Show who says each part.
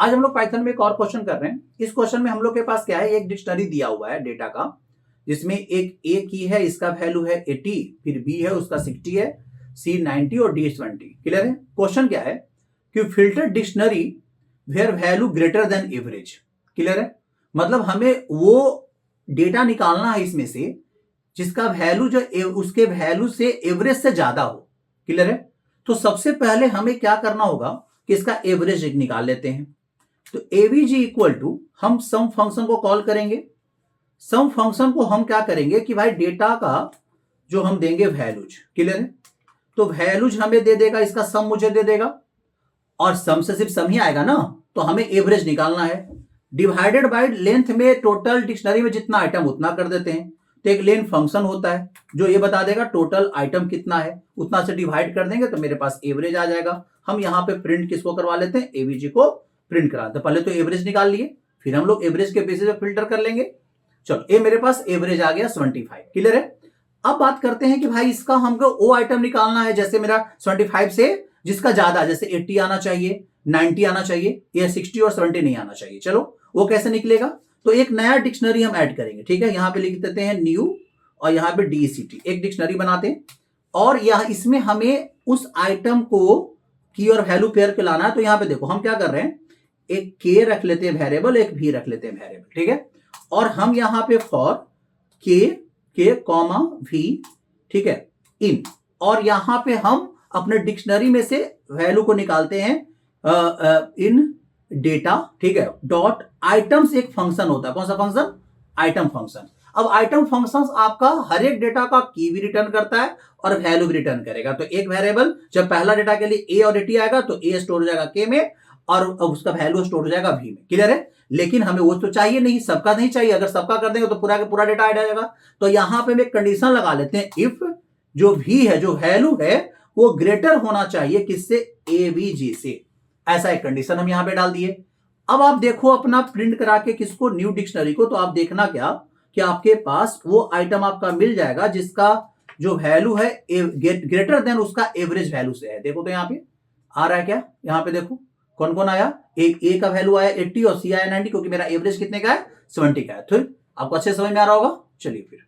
Speaker 1: आज हम लोग पाइथन में एक और क्वेश्चन कर रहे हैं। इस क्वेश्चन में हम लोग के पास क्या है, एक डिक्शनरी दिया हुआ है डेटा का, जिसमें एक ए की है, इसका वैल्यू है 80, फिर बी है उसका 60 है, सी 90 और डी 20। क्लियर है? क्वेश्चन क्या है कि filter dictionary where value greater than average. Clear है? मतलब हमें वो डेटा निकालना है इसमें से जिसका वैल्यू जो उसके वैल्यू से एवरेज से ज्यादा हो। क्लियर है? तो सबसे पहले हमें क्या करना होगा कि इसका एवरेज निकाल लेते हैं। तो एवीजी इक्वल टू, हम सम फंक्शन को कॉल करेंगे। सम फंक्शन को हम क्या करेंगे कि भाई डेटा का जो हम देंगे वैल्यूज। क्लियर है? तो वैल्यूज हमें दे देगा, इसका सम मुझे दे देगा, और सम से सिर्फ सम ही आएगा ना, तो हमें एवरेज निकालना है। डिवाइडेड बाय लेंथ में टोटल डिक्शनरी में जितना आइटम उतना कर देते हैं। तो एक लेन फंक्शन होता है जो ये बता देगा टोटल आइटम कितना है, उतना से डिवाइड कर देंगे तो मेरे पास एवरेज आ जाएगा। हम यहाँ पे प्रिंट किसको करवा लेते हैं, एवीजी को प्रिंट करा देते। पहले तो एवरेज निकाल लिए, फिर हम लोग एवरेज के बेसिस पे फिल्टर कर लेंगे। चलो, ये मेरे पास एवरेज आ गया 75। क्लियर है? अब बात करते हैं कि भाई इसका हमको वो आइटम निकालना है, जैसे मेरा 75 से जिसका ज्यादा, जैसे 80 आना चाहिए, 90 आना चाहिए, या 60 और 70 नहीं आना चाहिए। चलो, वो कैसे निकलेगा? तो एक नया डिक्शनरी हम ऐड करेंगे। ठीक है, यहां पे लिख देते हैं न्यू, और यहां पे DECT, एक डिक्शनरी बनाते हैं। और यह इसमें हमें उस आइटम को की और वैल्यू पेयर के लाना है। तो यहां पे देखो हम क्या कर रहे हैं, एक के रख लेते हैं वेरिएबल, एक भी रख लेते हैं वेरिएबल। ठीक है, और हम यहां पे फॉर के कॉमा वी, ठीक है, इन, और यहां पे हम अपने डिक्शनरी में से वैल्यू को निकालते हैं इन डेटा। ठीक है, डॉट आइटम्स एक फंक्शन होता है। कौन सा फंक्शन? Item function. अब आइटम फंक्शन आपका हर एक डेटा का की भी रिटर्न करता है और वैल्यू भी रिटर्न करेगा। तो एक वेरिएबल जब पहला डेटा के लिए ए और 80 आएगा तो ए स्टोर हो जाएगा के में, और उसका वैल्यू स्टोर हो जाएगा वी में। क्लियर है? लेकिन हमें वो तो चाहिए नहीं, सबका नहीं चाहिए। अगर सबका कर देंगे तो पूरा का पूरा डेटा आ जाएगा। तो यहां पे हम एक कंडीशन लगा लेते हैं, इफ जो वी है, जो वैल्यू है, वो ग्रेटर होना चाहिए किससे? एवीजी से। ऐसा एक कंडीशन हम यहां पे डाल दिए। अब आप देखो अपना प्रिंट करा के किसको, न्यू डिक्शनरी को, तो आप देखना क्या कि आपके पास वो आइटम आपका मिल जाएगा जिसका जो वैल्यू है ग्रेटर देन उसका एवरेज वैल्यू से है। देखो तो यहां पे आ रहा है क्या? यहां पे देखो कौन कौन आया। ए का वैल्यू आया 80 और सी आया 90, क्योंकि मेरा एवरेज कितने का है? 70 का है। तो आपको अच्छे समझ में आ रहा होगा। चलिए फिर